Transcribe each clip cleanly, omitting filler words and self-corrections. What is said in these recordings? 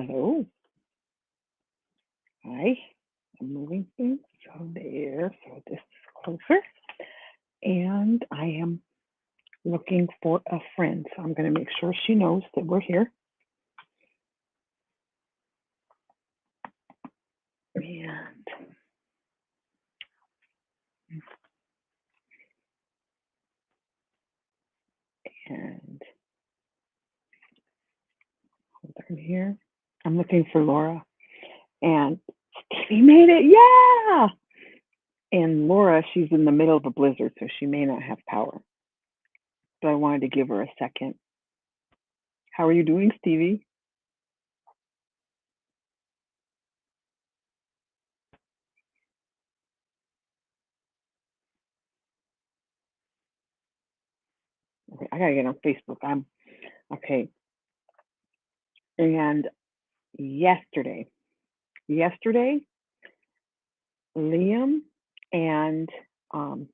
Hello. Hi. I'm moving things. So there. So this is closer. And I am looking for a friend. So I'm going to make sure she knows that we're here. And hold on here. I'm looking for Laura. And Stevie made it. Yeah. And Laura, she's in the middle of a blizzard, so she may not have power. But I wanted to give her a second. How are you doing, Stevie? Okay, I gotta get on Facebook. I'm okay. And yesterday, Liam and um,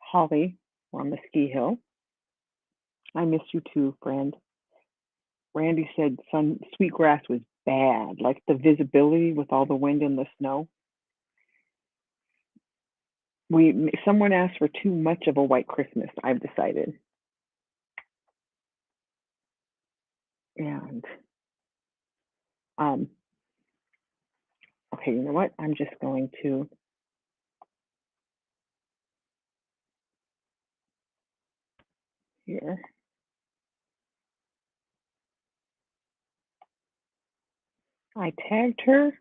Holly were on the ski hill. I miss you too, friend. Randy said Sweetgrass was bad, like the visibility with all the wind and the snow. Someone asked for too much of a white Christmas. I've decided, and um, okay, you know what? I'm just going to here. I tagged her.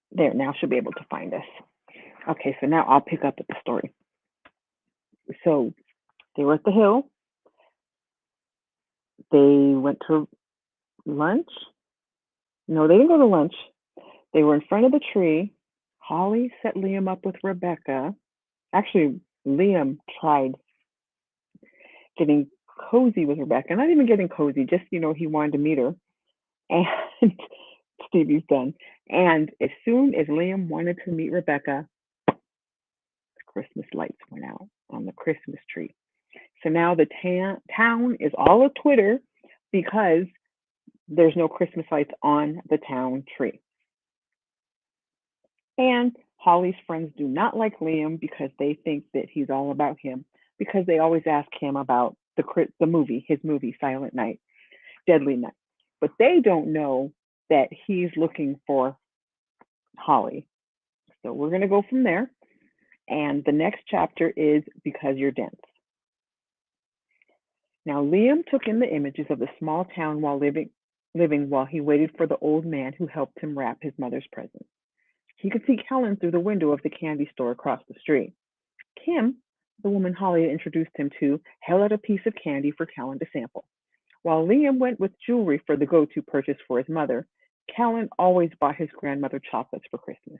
There, now she'll be able to find us. Okay, so now I'll pick up at the story. So they were at the hill. They went to lunch. No, they didn't go to lunch. They were in front of the tree. Holly set Liam up with Rebecca. Actually, Liam tried getting cozy with Rebecca. Not even getting cozy, just, he wanted to meet her. And Stevie's done. And as soon as Liam wanted to meet Rebecca, the Christmas lights went out on the Christmas tree. So now the town is all a Twitter because there's no Christmas lights on the town tree. And Holly's friends do not like Liam because they think that he's all about him, because they always ask him about his movie, Silent Night, Deadly Night. But they don't know that he's looking for Holly. So we're going to go from there. And the next chapter is Because You're Dense. Now, Liam took in the images of the small town while living while he waited for the old man who helped him wrap his mother's presents. He could see Kellen through the window of the candy store across the street. Kim, the woman Holly had introduced him to, held out a piece of candy for Kellen to sample. While Liam went with jewelry for the go-to purchase for his mother, Kellen always bought his grandmother chocolates for Christmas.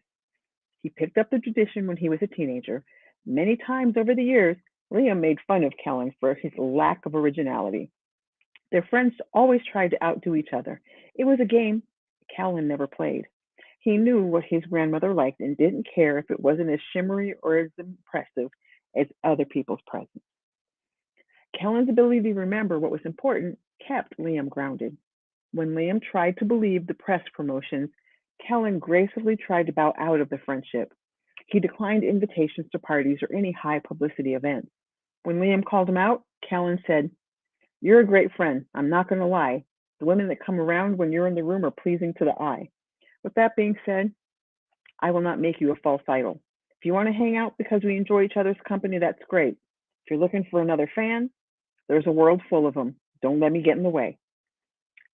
He picked up the tradition when he was a teenager. Many times over the years, Liam made fun of Kellen for his lack of originality. Their friends always tried to outdo each other. It was a game Kellen never played. He knew what his grandmother liked and didn't care if it wasn't as shimmery or as impressive as other people's presents. Kellen's ability to remember what was important kept Liam grounded. When Liam tried to believe the press promotions, Kellen gracefully tried to bow out of the friendship. He declined invitations to parties or any high publicity events. When Liam called him out, Kellen said, "You're a great friend. I'm not going to lie. The women that come around when you're in the room are pleasing to the eye. With that being said, I will not make you a false idol. If you want to hang out because we enjoy each other's company, that's great. If you're looking for another fan, there's a world full of them. Don't let me get in the way."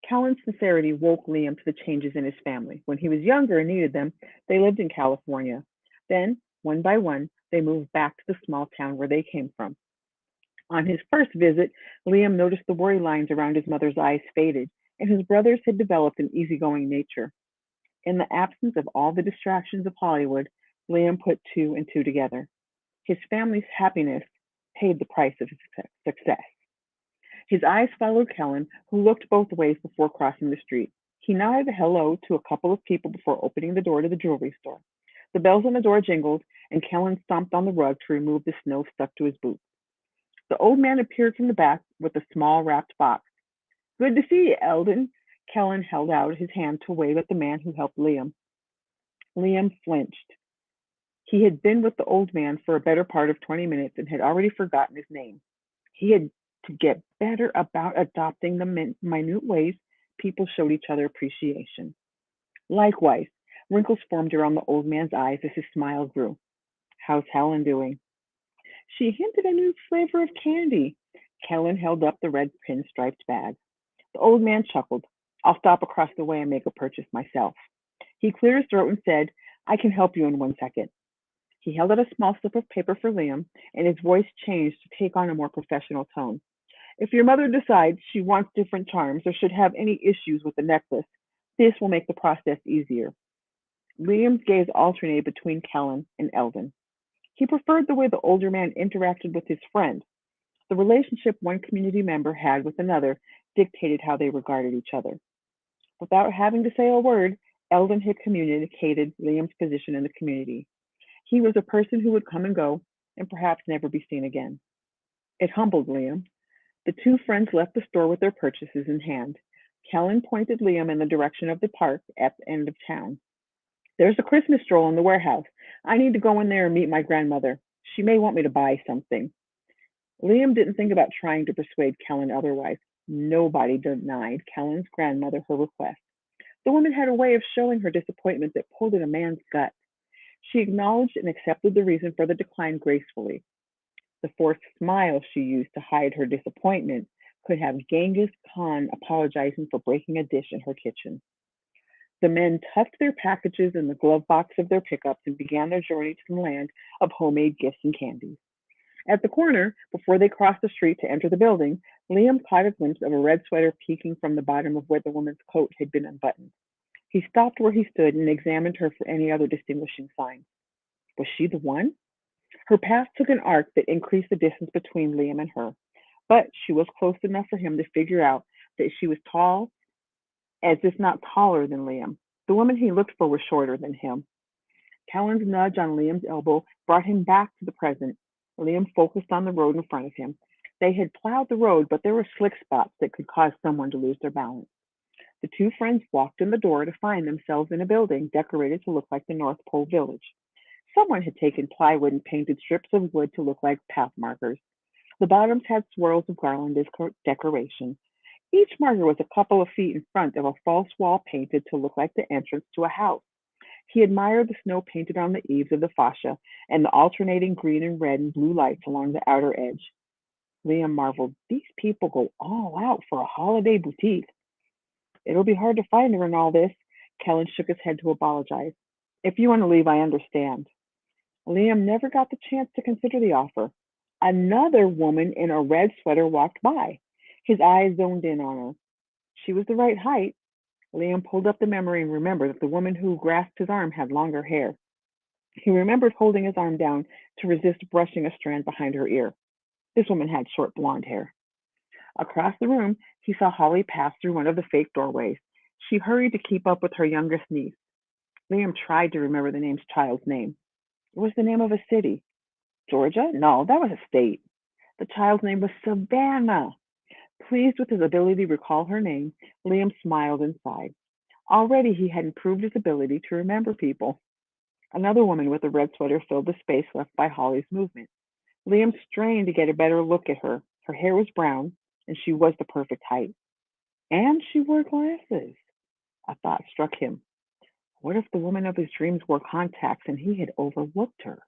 Kellen's sincerity woke Liam to the changes in his family. When he was younger and needed them, they lived in California. Then, one by one, they moved back to the small town where they came from. On his first visit, Liam noticed the worry lines around his mother's eyes faded, and his brothers had developed an easygoing nature. In the absence of all the distractions of Hollywood, Liam put two and two together. His family's happiness paid the price of his success. His eyes followed Kellen, who looked both ways before crossing the street. He nodded hello to a couple of people before opening the door to the jewelry store. The bells on the door jingled, and Kellen stomped on the rug to remove the snow stuck to his boots. The old man appeared from the back with a small wrapped box. Good to see you, Eldon. Kellen held out his hand to wave at the man who helped Liam. Liam flinched. He had been with the old man for a better part of 20 minutes and had already forgotten his name. He had to get better about adopting the minute ways people showed each other appreciation. Likewise, wrinkles formed around the old man's eyes as his smile grew. How's Helen doing? She hinted a new flavor of candy. Kellen held up the red pinstriped bag. The old man chuckled. I'll stop across the way and make a purchase myself. He cleared his throat and said, I can help you in 1 second. He held out a small slip of paper for Liam, and his voice changed to take on a more professional tone. If your mother decides she wants different charms or should have any issues with the necklace, this will make the process easier. Liam's gaze alternated between Kellen and Eldon. He preferred the way the older man interacted with his friend. The relationship one community member had with another dictated how they regarded each other. Without having to say a word, Eldon had communicated Liam's position in the community. He was a person who would come and go and perhaps never be seen again. It humbled Liam. The two friends left the store with their purchases in hand. Kellen pointed Liam in the direction of the park at the end of town. There's a Christmas stroll in the warehouse. I need to go in there and meet my grandmother. She may want me to buy something. Liam didn't think about trying to persuade Kellen otherwise. Nobody denied Kellen's grandmother her request. The woman had a way of showing her disappointment that pulled at a man's gut. She acknowledged and accepted the reason for the decline gracefully. The forced smile she used to hide her disappointment could have Genghis Khan apologizing for breaking a dish in her kitchen. The men tucked their packages in the glove box of their pickups and began their journey to the land of homemade gifts and candies. At the corner, before they crossed the street to enter the building, Liam caught a glimpse of a red sweater peeking from the bottom of where the woman's coat had been unbuttoned. He stopped where he stood and examined her for any other distinguishing signs. Was she the one? Her path took an arc that increased the distance between Liam and her, but she was close enough for him to figure out that she was tall, as if not taller than Liam. The woman he looked for was shorter than him. Kellen's nudge on Liam's elbow brought him back to the present. Liam focused on the road in front of him. They had plowed the road, but there were slick spots that could cause someone to lose their balance. The two friends walked in the door to find themselves in a building decorated to look like the North Pole Village. Someone had taken plywood and painted strips of wood to look like path markers. The bottoms had swirls of garland as decoration. Each marker was a couple of feet in front of a false wall painted to look like the entrance to a house. He admired the snow painted on the eaves of the fascia and the alternating green and red and blue lights along the outer edge. Liam marveled, these people go all out for a holiday boutique. It'll be hard to find her in all this. Kellen shook his head to apologize. If you want to leave, I understand. Liam never got the chance to consider the offer. Another woman in a red sweater walked by. His eyes zoned in on her. She was the right height. Liam pulled up the memory and remembered that the woman who grasped his arm had longer hair. He remembered holding his arm down to resist brushing a strand behind her ear. This woman had short blonde hair. Across the room, he saw Holly pass through one of the fake doorways. She hurried to keep up with her youngest niece. Liam tried to remember the child's name. It was the name of a city. Georgia? No, that was a state. The child's name was Savannah. Pleased with his ability to recall her name, Liam smiled and sighed. Already he had improved his ability to remember people. Another woman with a red sweater filled the space left by Holly's movement. Liam strained to get a better look at her. Her hair was brown, and she was the perfect height. And she wore glasses. A thought struck him. What if the woman of his dreams wore contacts and he had overlooked her?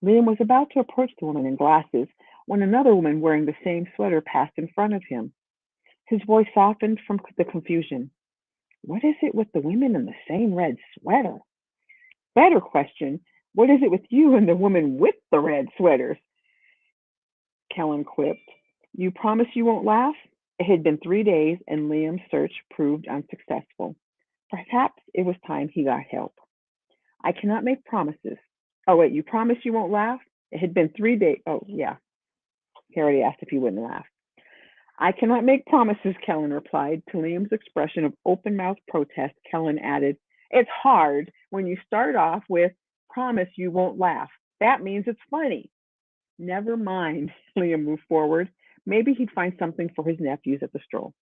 Liam was about to approach the woman in glasses when another woman wearing the same sweater passed in front of him. His voice softened from the confusion. What is it with the women in the same red sweater? Better question, what is it with you and the woman with the red sweaters? Kellen quipped. You promise you won't laugh? It had been 3 days, and Liam's search proved unsuccessful. Perhaps it was time he got help. I cannot make promises. Oh, wait, you promise you won't laugh? It had been 3 days. Oh, yeah. He already asked if he wouldn't laugh. I cannot make promises, Kellen replied. To Liam's expression of open-mouthed protest, Kellen added, it's hard when you start off with, promise you won't laugh. That means it's funny. Never mind. Liam moved forward. Maybe he'd find something for his nephews at the stroll.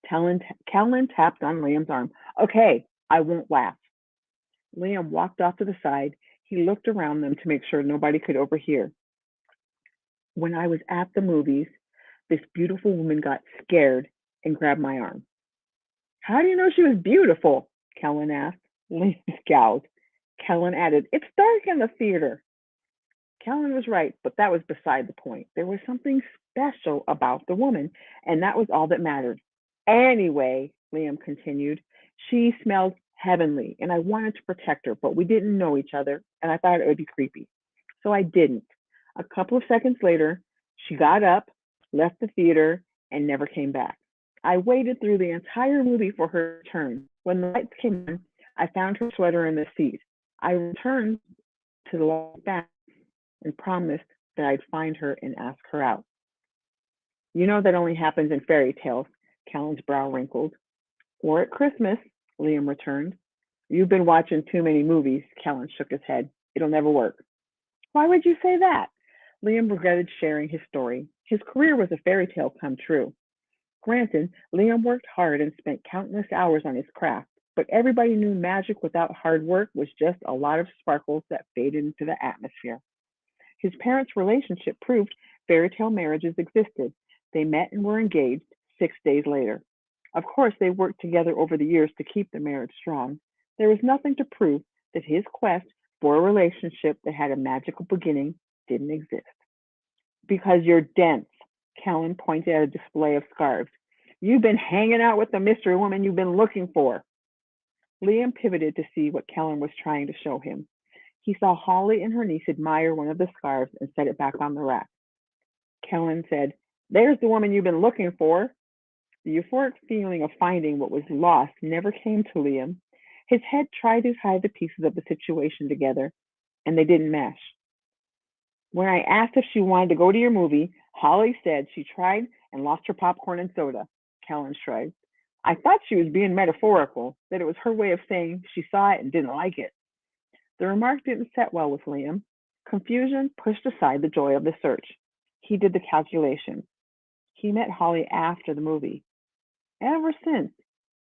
Callan tapped on Liam's arm. Okay, I won't laugh. Liam walked off to the side. He looked around them to make sure nobody could overhear. When I was at the movies, this beautiful woman got scared and grabbed my arm. How do you know she was beautiful? Kellen asked. Liam scowled. Kellen added, it's dark in the theater. Kellen was right, but that was beside the point. There was something special about the woman, and that was all that mattered. Anyway, Liam continued, she smelled heavenly, and I wanted to protect her, but we didn't know each other, and I thought it would be creepy. So I didn't. A couple of seconds later, she got up, left the theater, and never came back. I waited through the entire movie for her turn. When the lights came on, I found her sweater in the seat. I returned to the back and promised that I'd find her and ask her out. You know that only happens in fairy tales. Callan's brow wrinkled. Or at Christmas, Liam returned. You've been watching too many movies, Callan shook his head. It'll never work. Why would you say that? Liam regretted sharing his story. His career was a fairy tale come true. Granted, Liam worked hard and spent countless hours on his craft, but everybody knew magic without hard work was just a lot of sparkles that faded into the atmosphere. His parents' relationship proved fairy tale marriages existed. They met and were engaged 6 days later. Of course, they worked together over the years to keep the marriage strong. There was nothing to prove that his quest for a relationship that had a magical beginning didn't exist. Because you're dense, Callan pointed at a display of scarves. You've been hanging out with the mystery woman you've been looking for. Liam pivoted to see what Callan was trying to show him. He saw Holly and her niece admire one of the scarves and set it back on the rack. Kellen said, there's the woman you've been looking for. The euphoric feeling of finding what was lost never came to Liam. His head tried to tie the pieces of the situation together, and they didn't mesh. When I asked if she wanted to go to your movie, Holly said she tried and lost her popcorn and soda. Kellen shrugged. I thought she was being metaphorical, that it was her way of saying she saw it and didn't like it. The remark didn't set well with Liam. Confusion pushed aside the joy of the search. He did the calculation. He met Holly after the movie. Ever since,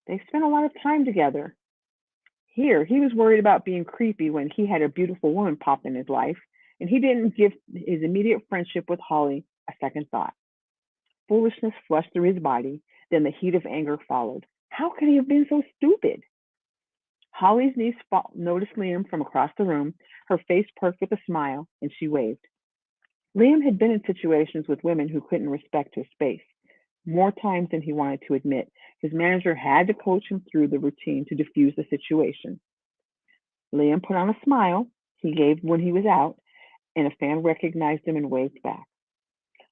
they've spent a lot of time together. Here, he was worried about being creepy when he had a beautiful woman pop in his life, and he didn't give his immediate friendship with Holly a second thought. Foolishness flushed through his body, then the heat of anger followed. How could he have been so stupid? Holly's niece noticed Liam from across the room. Her face perked with a smile, and she waved. Liam had been in situations with women who couldn't respect his space. More times than he wanted to admit, his manager had to coach him through the routine to diffuse the situation. Liam put on a smile he gave when he was out, and a fan recognized him and waved back.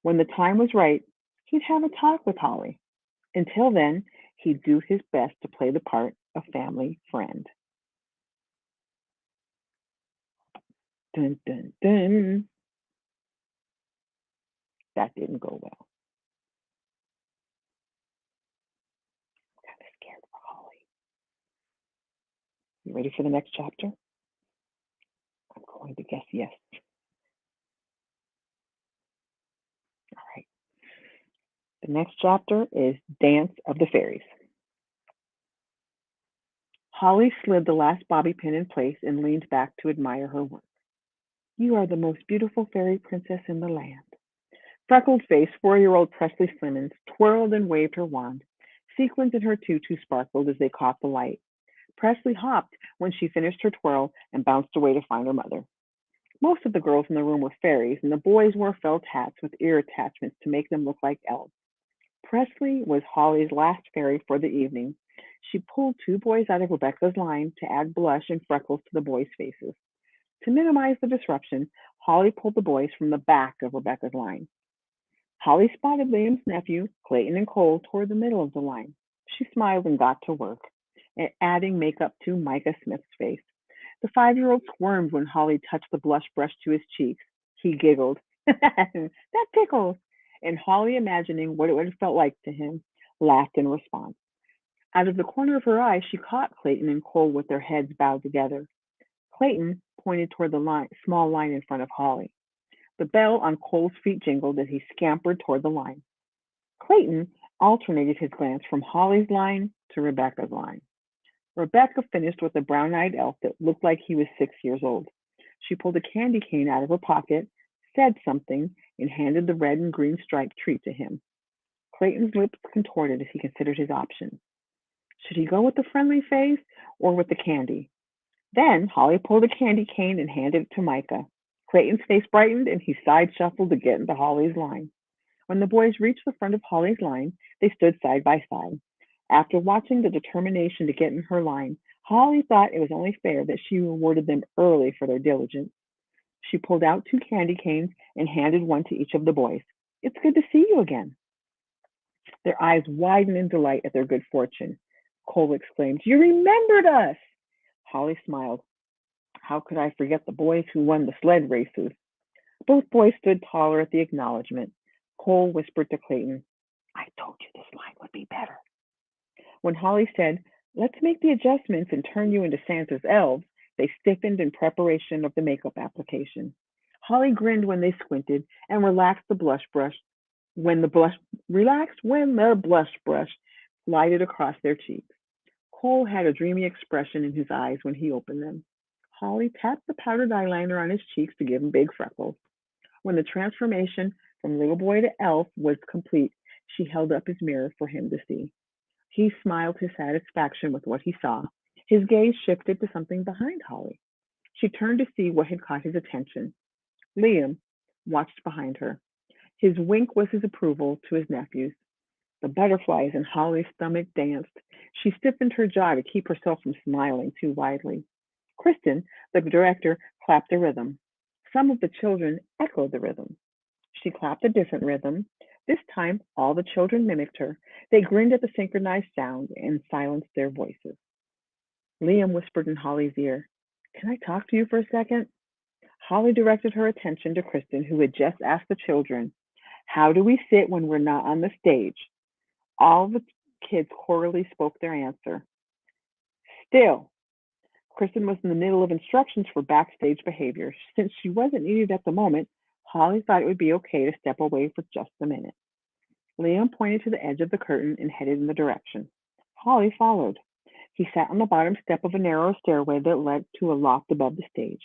When the time was right, he'd have a talk with Holly. Until then, he'd do his best to play the part of family friend. Dun, dun, dun. That didn't go well. I'm kind of scared for Holly. You ready for the next chapter? I'm going to guess yes. All right. The next chapter is Dance of the Fairies. Holly slid the last bobby pin in place and leaned back to admire her work. You are the most beautiful fairy princess in the land. Freckled-faced 4-year-old Presley Simmons twirled and waved her wand. Sequins in her tutu sparkled as they caught the light. Presley hopped when she finished her twirl and bounced away to find her mother. Most of the girls in the room were fairies, and the boys wore felt hats with ear attachments to make them look like elves. Presley was Holly's last fairy for the evening. She pulled 2 boys out of Rebecca's line to add blush and freckles to the boys' faces. To minimize the disruption, Holly pulled the boys from the back of Rebecca's line. Holly spotted Liam's nephew, Clayton and Cole, toward the middle of the line. She smiled and got to work, adding makeup to Micah Smith's face. The 5-year-old squirmed when Holly touched the blush brush to his cheeks. He giggled. That tickles. And Holly, imagining what it would have felt like to him, laughed in response. Out of the corner of her eye, she caught Clayton and Cole with their heads bowed together. Clayton pointed toward the small line in front of Holly. The bell on Cole's feet jingled as he scampered toward the line. Clayton alternated his glance from Holly's line to Rebecca's line. Rebecca finished with a brown-eyed elf that looked like he was 6 years old. She pulled a candy cane out of her pocket, said something, and handed the red and green striped treat to him. Clayton's lips contorted as he considered his options. Should he go with the friendly face or with the candy? Then Holly pulled a candy cane and handed it to Micah. Clayton's face brightened and he side shuffled to get into Holly's line. When the boys reached the front of Holly's line, they stood side by side. After watching the determination to get in her line, Holly thought it was only fair that she rewarded them early for their diligence. She pulled out 2 candy canes and handed one to each of the boys. It's good to see you again. Their eyes widened in delight at their good fortune. Cole exclaimed, You remembered us! Holly smiled. How could I forget the boys who won the sled races? Both boys stood taller at the acknowledgement. Cole whispered to Clayton, I told you this line would be better. When Holly said, Let's make the adjustments and turn you into Santa's elves, they stiffened in preparation of the makeup application. Holly grinned when they squinted and relaxed when the blush brush glided across their cheeks. Cole had a dreamy expression in his eyes when he opened them. Holly tapped the powdered eyeliner on his cheeks to give him big freckles. When the transformation from little boy to elf was complete, she held up his mirror for him to see. He smiled his satisfaction with what he saw. His gaze shifted to something behind Holly. She turned to see what had caught his attention. Liam watched behind her. His wink was his approval to his nephews. The butterflies in Holly's stomach danced. She stiffened her jaw to keep herself from smiling too widely. Kristen, the director, clapped a rhythm. Some of the children echoed the rhythm. She clapped a different rhythm. This time, all the children mimicked her. They grinned at the synchronized sound and silenced their voices. Liam whispered in Holly's ear, Can I talk to you for a second? Holly directed her attention to Kristen, who had just asked the children, How do we sit when we're not on the stage? All the kids chorally spoke their answer. Still, Kristen was in the middle of instructions for backstage behavior. Since she wasn't needed at the moment, Holly thought it would be okay to step away for just a minute. Liam pointed to the edge of the curtain and headed in the direction. Holly followed. He sat on the bottom step of a narrow stairway that led to a loft above the stage.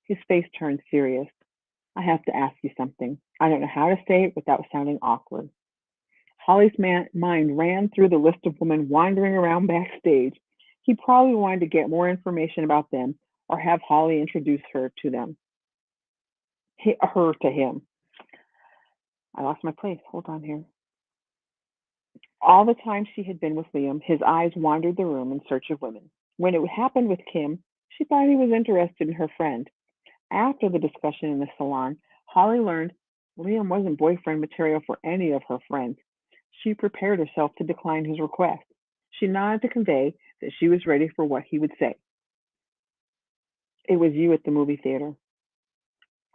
His face turned serious. I have to ask you something. I don't know how to say it without sounding awkward. Holly's mind ran through the list of women wandering around backstage. He probably wanted to get more information about them or have Holly introduce her to him. I lost my place. Hold on here. All the time she had been with Liam, his eyes wandered the room in search of women. When it happened with Kim, she thought he was interested in her friend. After the discussion in the salon, Holly learned Liam wasn't boyfriend material for any of her friends. She prepared herself to decline his request. She nodded to convey that she was ready for what he would say. It was you at the movie theater.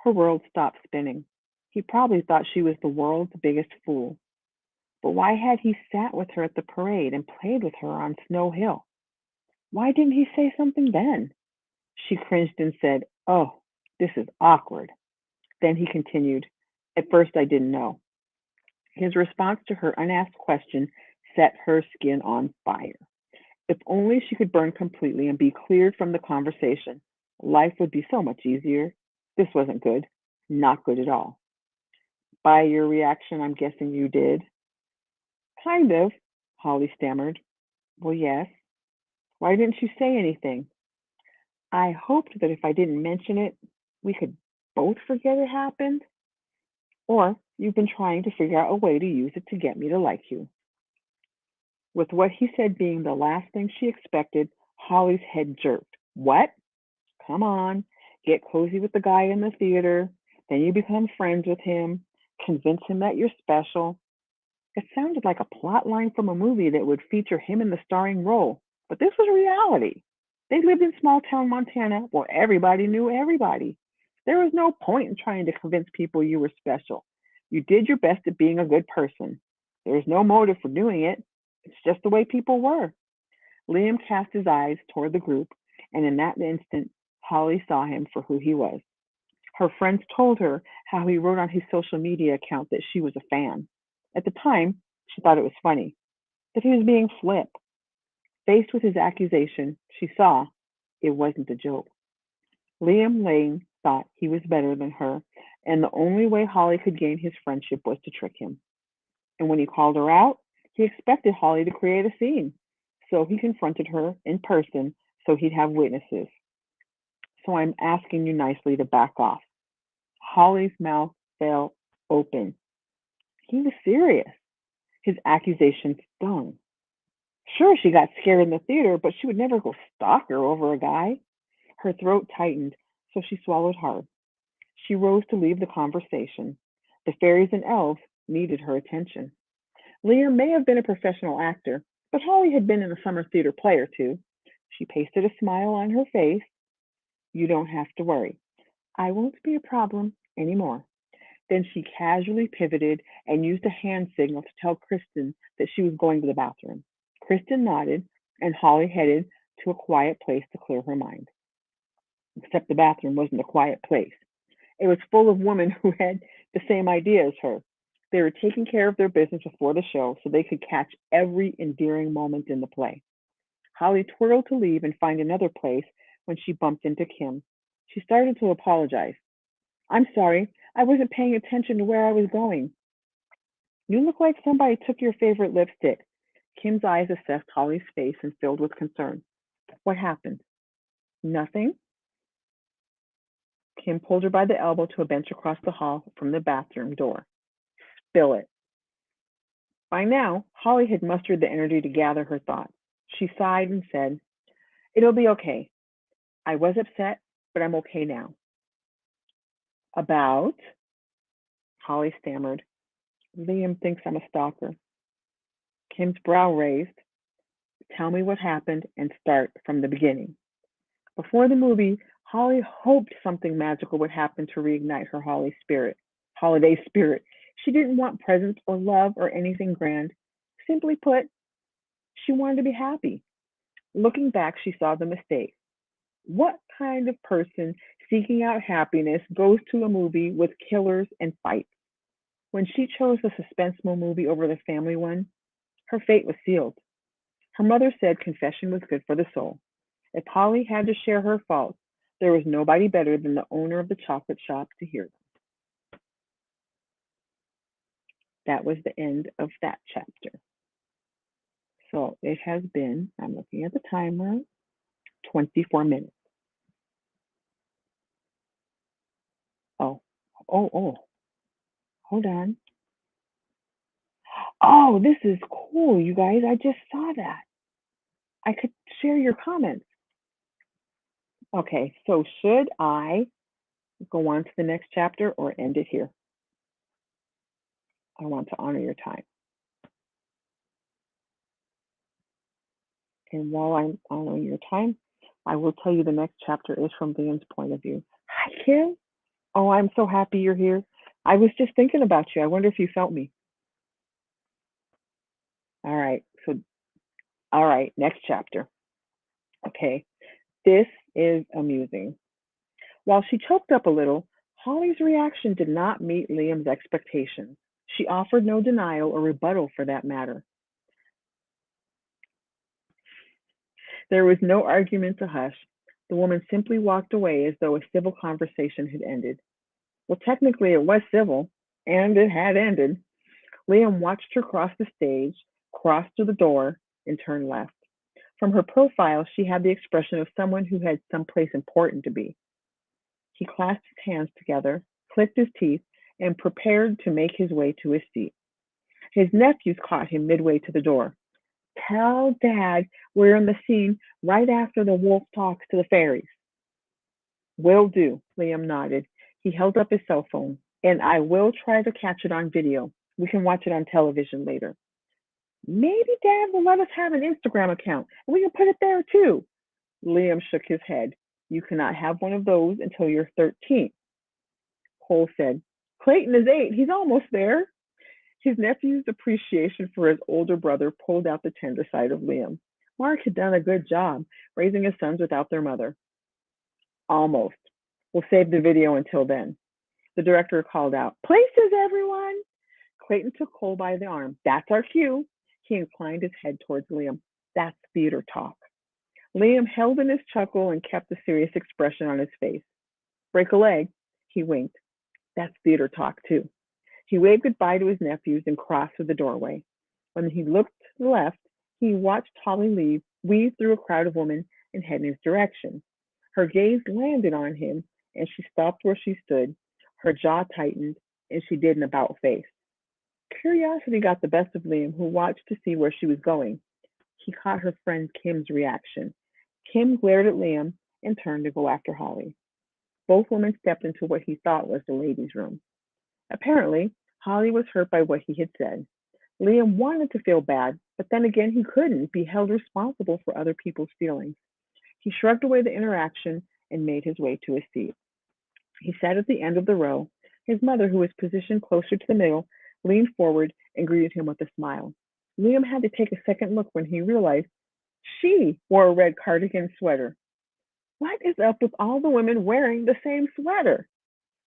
Her world stopped spinning. He probably thought she was the world's biggest fool. But why had he sat with her at the parade and played with her on Snow Hill? Why didn't he say something then? She cringed and said, Oh, this is awkward. Then he continued, At first I didn't know. His response to her unasked question set her skin on fire. If only she could burn completely and be cleared from the conversation, life would be so much easier. This wasn't good. Not good at all. By your reaction, I'm guessing you did. Kind of, Holly stammered. Well, yes. Why didn't you say anything? I hoped that if I didn't mention it, we could both forget it happened. Or you've been trying to figure out a way to use it to get me to like you. With what he said being the last thing she expected, Holly's head jerked. What? Come on, get cozy with the guy in the theater. Then you become friends with him. Convince him that you're special. It sounded like a plot line from a movie that would feature him in the starring role, but this was reality. They lived in small town Montana where everybody knew everybody. There was no point in trying to convince people you were special. You did your best at being a good person. There was no motive for doing it. It's just the way people were. Liam cast his eyes toward the group, and in that instant, Holly saw him for who he was. Her friends told her how he wrote on his social media account that she was a fan. At the time, she thought it was funny, that he was being flip. Faced with his accusation, she saw it wasn't a joke. Liam Lane thought he was better than her, and the only way Holly could gain his friendship was to trick him. And when he called her out, he expected Holly to create a scene. So he confronted her in person so he'd have witnesses. So I'm asking you nicely to back off. Holly's mouth fell open. He was serious. His accusation stung. Sure, she got scared in the theater, but she would never go stalk her over a guy. Her throat tightened, so she swallowed hard. She rose to leave the conversation. The fairies and elves needed her attention. Liam may have been a professional actor, but Holly had been in a summer theater play or two. She pasted a smile on her face. You don't have to worry. I won't be a problem anymore. Then she casually pivoted and used a hand signal to tell Kristen that she was going to the bathroom. Kristen nodded, and Holly headed to a quiet place to clear her mind. Except the bathroom wasn't a quiet place. It was full of women who had the same idea as her. They were taking care of their business before the show so they could catch every endearing moment in the play. Holly twirled to leave and find another place when she bumped into Kim. She started to apologize. I'm sorry, I wasn't paying attention to where I was going. You look like somebody took your favorite lipstick. Kim's eyes assessed Holly's face and filled with concern. What happened? Nothing? Kim pulled her by the elbow to a bench across the hall from the bathroom door. Spill it. By now, Holly had mustered the energy to gather her thoughts. She sighed and said, It'll be okay. I was upset, but I'm okay now. About? Holly stammered. Liam thinks I'm a stalker. Kim's brow raised. Tell me what happened and start from the beginning. Before the movie, Holly hoped something magical would happen to reignite her holiday spirit. She didn't want presents or love or anything grand. Simply put, she wanted to be happy. Looking back, she saw the mistake. What kind of person seeking out happiness goes to a movie with killers and fights? When she chose the suspenseful movie over the family one, her fate was sealed. Her mother said confession was good for the soul. If Holly had to share her faults, there was nobody better than the owner of the chocolate shop to hear them. That was the end of that chapter. So it has been, I'm looking at the timer, 24 minutes. Oh, oh, hold on. Oh, this is cool, you guys. I just saw that. I could share your comments. Okay, so should I go on to the next chapter or end it here? I want to honor your time. And while I'm honoring your time, I will tell you the next chapter is from Liam's point of view. Hi, Kim. Oh, I'm so happy you're here. I was just thinking about you. I wonder if you felt me. All right. All right, next chapter. Okay. This is amusing. While she choked up a little, Holly's reaction did not meet Liam's expectations. She offered no denial or rebuttal for that matter. There was no argument to hush. The woman simply walked away as though a civil conversation had ended. Well, technically, it was civil, and it had ended. Liam watched her cross the stage, cross through the door, and turn left. From her profile, she had the expression of someone who had someplace important to be. He clasped his hands together, clicked his teeth, and prepared to make his way to his seat. His nephews caught him midway to the door. Tell Dad we're in the scene right after the wolf talks to the fairies. Will do, Liam nodded. He held up his cell phone. And I will try to catch it on video. We can watch it on television later. Maybe Dad will let us have an Instagram account and we can put it there too. Liam shook his head. You cannot have one of those until you're 13. Cole said, Clayton is 8. He's almost there. His nephew's appreciation for his older brother pulled out the tender side of Liam. Mark had done a good job raising his sons without their mother. Almost. We'll save the video until then. The director called out, "Places, everyone!" Clayton took Cole by the arm. "That's our cue." He inclined his head towards Liam. "That's theater talk." Liam held in his chuckle and kept a serious expression on his face. "Break a leg." He winked. "That's theater talk, too." He waved goodbye to his nephews and crossed through the doorway. When he looked to the left, he watched Holly weave through a crowd of women and head in his direction. Her gaze landed on him, and she stopped where she stood. Her jaw tightened, and she did an about face. Curiosity got the best of Liam, who watched to see where she was going. He caught her friend Kim's reaction. Kim glared at Liam and turned to go after Holly. Both women stepped into what he thought was the ladies' room. Apparently, Holly was hurt by what he had said. Liam wanted to feel bad, but then again, he couldn't be held responsible for other people's feelings. He shrugged away the interaction and made his way to his seat. He sat at the end of the row. His mother, who was positioned closer to the middle, leaned forward and greeted him with a smile. Liam had to take a second look when he realized she wore a red cardigan sweater. "What is up with all the women wearing the same sweater?"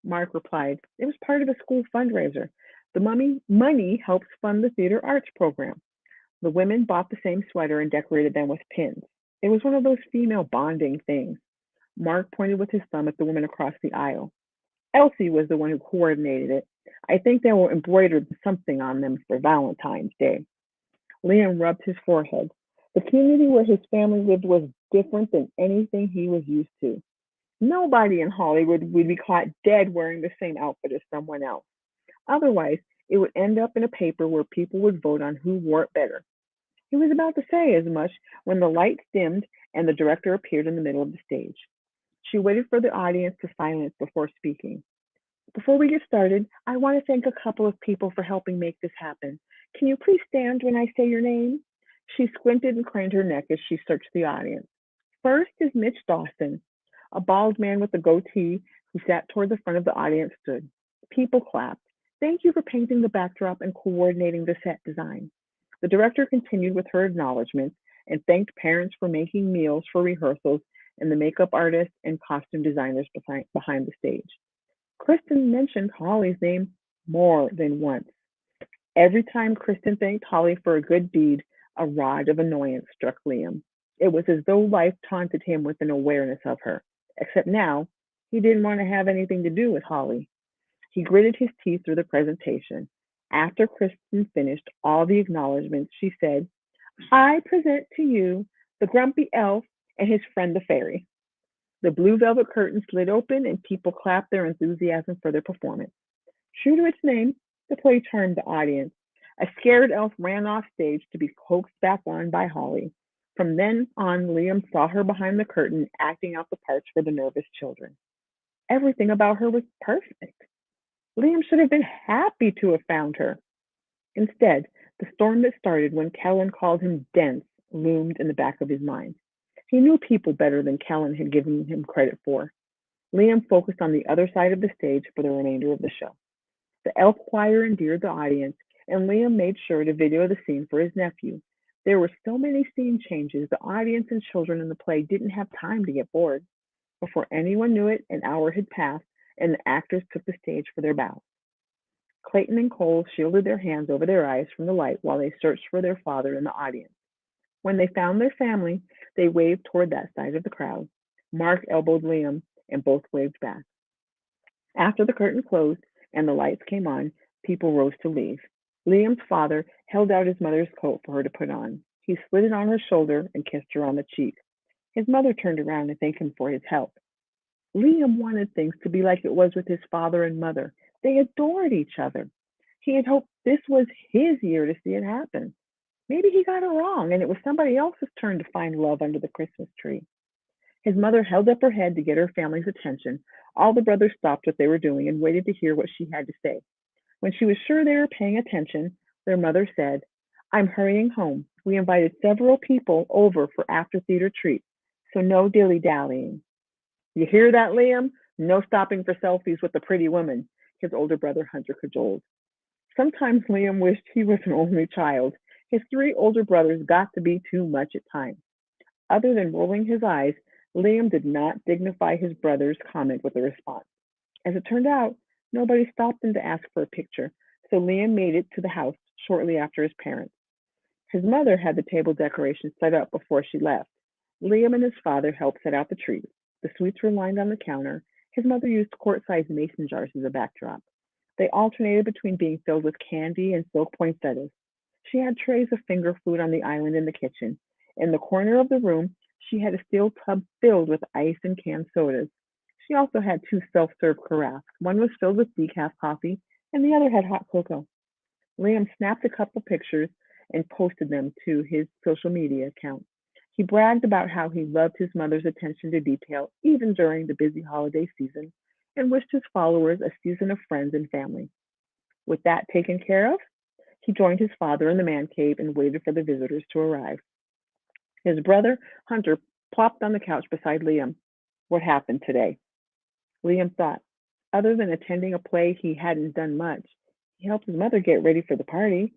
Mark replied, "It was part of a school fundraiser. The money helps fund the theater arts program." The women bought the same sweater and decorated them with pins. It was one of those female bonding things. Mark pointed with his thumb at the woman across the aisle. Elsie was the one who coordinated it. I think they will embroider something on them for Valentine's Day. Liam rubbed his forehead. The community where his family lived was different than anything he was used to. Nobody in Hollywood would be caught dead wearing the same outfit as someone else. Otherwise, it would end up in a paper where people would vote on who wore it better. He was about to say as much when the lights dimmed and the director appeared in the middle of the stage. She waited for the audience to silence before speaking. "Before we get started, I want to thank a couple of people for helping make this happen. Can you please stand when I say your name?" She squinted and craned her neck as she searched the audience. "First is Mitch Dawson." A bald man with a goatee who sat toward the front of the audience stood. People clapped. "Thank you for painting the backdrop and coordinating the set design." The director continued with her acknowledgments and thanked parents for making meals for rehearsals and the makeup artists and costume designers behind the stage. Kristen mentioned Holly's name more than once. Every time Kristen thanked Holly for a good deed, a rod of annoyance struck Liam. It was as though life taunted him with an awareness of her. Except now, he didn't want to have anything to do with Holly. He gritted his teeth through the presentation. After Kristen finished all the acknowledgments, she said, "I present to you the grumpy elf and his friend the fairy." The blue velvet curtain slid open and people clapped their enthusiasm for their performance. True to its name, the play charmed the audience. A scared elf ran off stage to be coaxed back on by Holly. From then on, Liam saw her behind the curtain acting out the parts for the nervous children. Everything about her was perfect. Liam should have been happy to have found her. Instead, the storm that started when Kellen called him dense loomed in the back of his mind. He knew people better than Kellen had given him credit for. Liam focused on the other side of the stage for the remainder of the show. The elf choir endeared the audience, and Liam made sure to video the scene for his nephew. There were so many scene changes, the audience and children in the play didn't have time to get bored. Before anyone knew it, an hour had passed, and the actors took the stage for their bow. Clayton and Cole shielded their hands over their eyes from the light while they searched for their father in the audience. When they found their family, they waved toward that side of the crowd. Mark elbowed Liam, and both waved back. After the curtain closed and the lights came on, people rose to leave. Liam's father held out his mother's coat for her to put on. He slid it on her shoulder and kissed her on the cheek. His mother turned around to thank him for his help. Liam wanted things to be like it was with his father and mother. They adored each other. He had hoped this was his year to see it happen. Maybe he got it wrong and it was somebody else's turn to find love under the Christmas tree. His mother held up her head to get her family's attention. All the brothers stopped what they were doing and waited to hear what she had to say. When she was sure they were paying attention, their mother said, "I'm hurrying home. We invited several people over for after theater treats, so no dilly-dallying." "You hear that, Liam? No stopping for selfies with the pretty woman," his older brother Hunter cajoled. Sometimes Liam wished he was an only child. His three older brothers got to be too much at times. Other than rolling his eyes, Liam did not dignify his brother's comment with a response. As it turned out, nobody stopped him to ask for a picture, so Liam made it to the house shortly after his parents. His mother had the table decorations set up before she left. Liam and his father helped set out the trees. The sweets were lined on the counter. His mother used quart-sized mason jars as a backdrop. They alternated between being filled with candy and silk poinsettias. She had trays of finger food on the island in the kitchen. In the corner of the room, she had a steel tub filled with ice and canned sodas. She also had two self-serve carafes. One was filled with decaf coffee, and the other had hot cocoa. Liam snapped a couple pictures and posted them to his social media account. He bragged about how he loved his mother's attention to detail even during the busy holiday season and wished his followers a season of friends and family. With that taken care of, he joined his father in the man cave and waited for the visitors to arrive. His brother, Hunter, plopped on the couch beside Liam. What happened today? Liam thought. Other than attending a play, he hadn't done much. He helped his mother get ready for the party.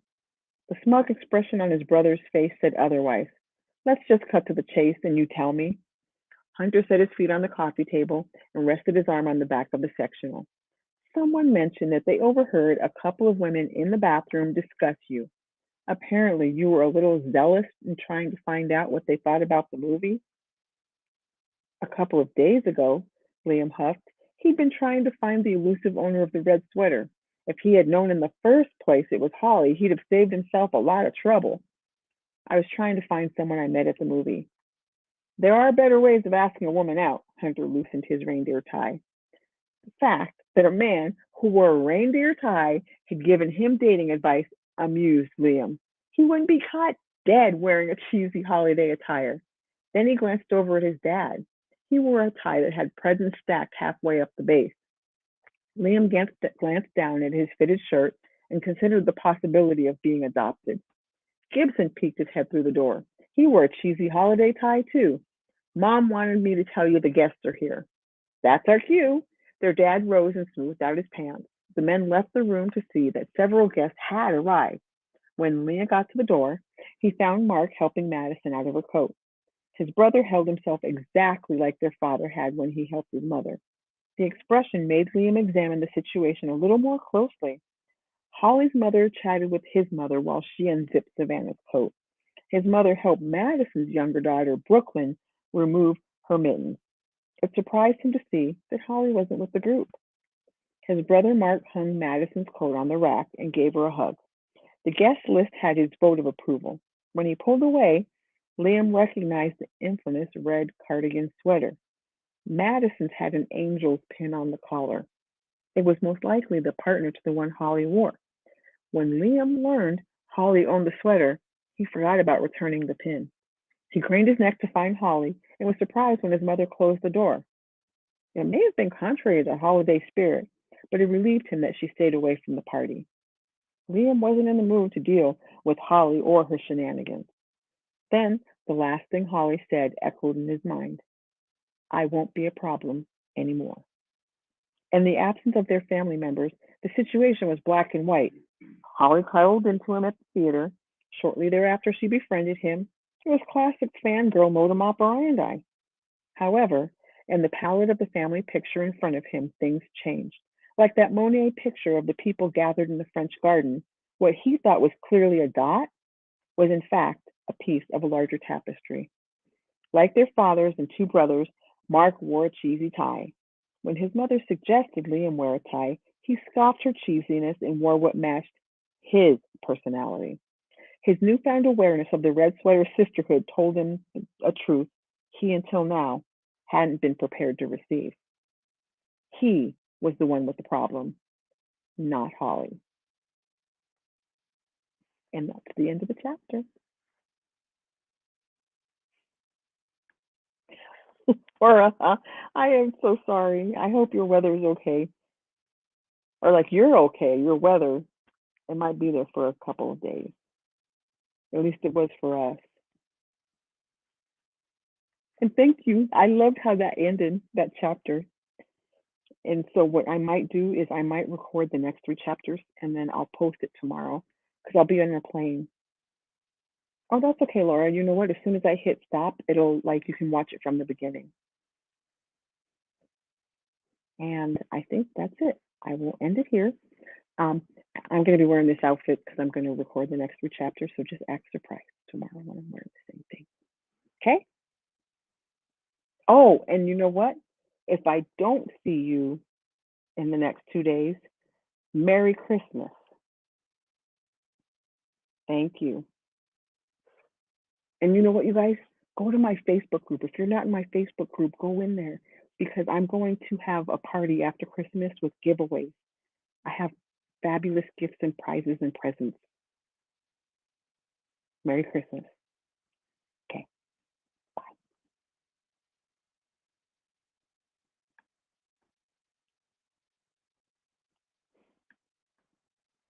The smug expression on his brother's face said otherwise. Let's just cut to the chase and you tell me. Hunter set his feet on the coffee table and rested his arm on the back of the sectional. Someone mentioned that they overheard a couple of women in the bathroom discuss you. Apparently, you were a little zealous in trying to find out what they thought about the movie. A couple of days ago, Liam huffed, he'd been trying to find the elusive owner of the red sweater. If he had known in the first place it was Holly, he'd have saved himself a lot of trouble. I was trying to find someone I met at the movie. There are better ways of asking a woman out. Hunter loosened his reindeer tie. The fact that a man who wore a reindeer tie had given him dating advice amused Liam. He wouldn't be caught dead wearing a cheesy holiday attire. Then he glanced over at his dad. He wore a tie that had presents stacked halfway up the base. Liam glanced down at his fitted shirt and considered the possibility of being adopted. Gibson peeked his head through the door. He wore a cheesy holiday tie, too. Mom wanted me to tell you the guests are here. That's our cue. Their dad rose and smoothed out his pants. The men left the room to see that several guests had arrived. When Leah got to the door, he found Mark helping Madison out of her coat. His brother held himself exactly like their father had when he helped his mother. The expression made Liam examine the situation a little more closely. Holly's mother chatted with his mother while she unzipped Savannah's coat. His mother helped Madison's younger daughter, Brooklyn, remove her mittens. It surprised him to see that Holly wasn't with the group. His brother Mark hung Madison's coat on the rack and gave her a hug. The guest list had his vote of approval. When he pulled away, Liam recognized the infamous red cardigan sweater. Madison's had an angel's pin on the collar. It was most likely the partner to the one Holly wore. When Liam learned Holly owned the sweater, he forgot about returning the pin. He craned his neck to find Holly and was surprised when his mother closed the door. It may have been contrary to the holiday spirit, but it relieved him that she stayed away from the party. Liam wasn't in the mood to deal with Holly or her shenanigans. Then the last thing Holly said echoed in his mind. I won't be a problem anymore. In the absence of their family members, the situation was black and white. Holly cuddled into him at the theater. Shortly thereafter, she befriended him. It was classic fangirl modus operandi. However, in the palette of the family picture in front of him, things changed. Like that Monet picture of the people gathered in the French garden, what he thought was clearly a dot was in fact a piece of a larger tapestry. Like their fathers and two brothers, Mark wore a cheesy tie. When his mother suggested Liam wear a tie, he scoffed her cheesiness and wore what matched his personality. His newfound awareness of the red sweater sisterhood told him a truth he until now hadn't been prepared to receive. He was the one with the problem, not Holly. And that's the end of the chapter. Laura, I am so sorry. I hope your weather is okay. Or like you're okay. Your weather, it might be there for a couple of days. At least it was for us. And thank you. I loved how that ended, that chapter. And so what I might do is I might record the next three chapters and then I'll post it tomorrow because I'll be on a plane. Oh, that's okay, Laura. You know what? As soon as I hit stop, it'll like you can watch it from the beginning. And I think that's it. I will end it here. Um, I'm going to be wearing this outfit because I'm going to record the next 3 chapters. So just act surprised tomorrow when I'm wearing the same thing. Okay? Oh, and you know what? If I don't see you in the next 2 days, Merry Christmas. Thank you. And you know what, you guys? Go to my Facebook group. If you're not in my Facebook group, go in there because I'm going to have a party after Christmas with giveaways. I have fabulous gifts and prizes and presents. Merry Christmas.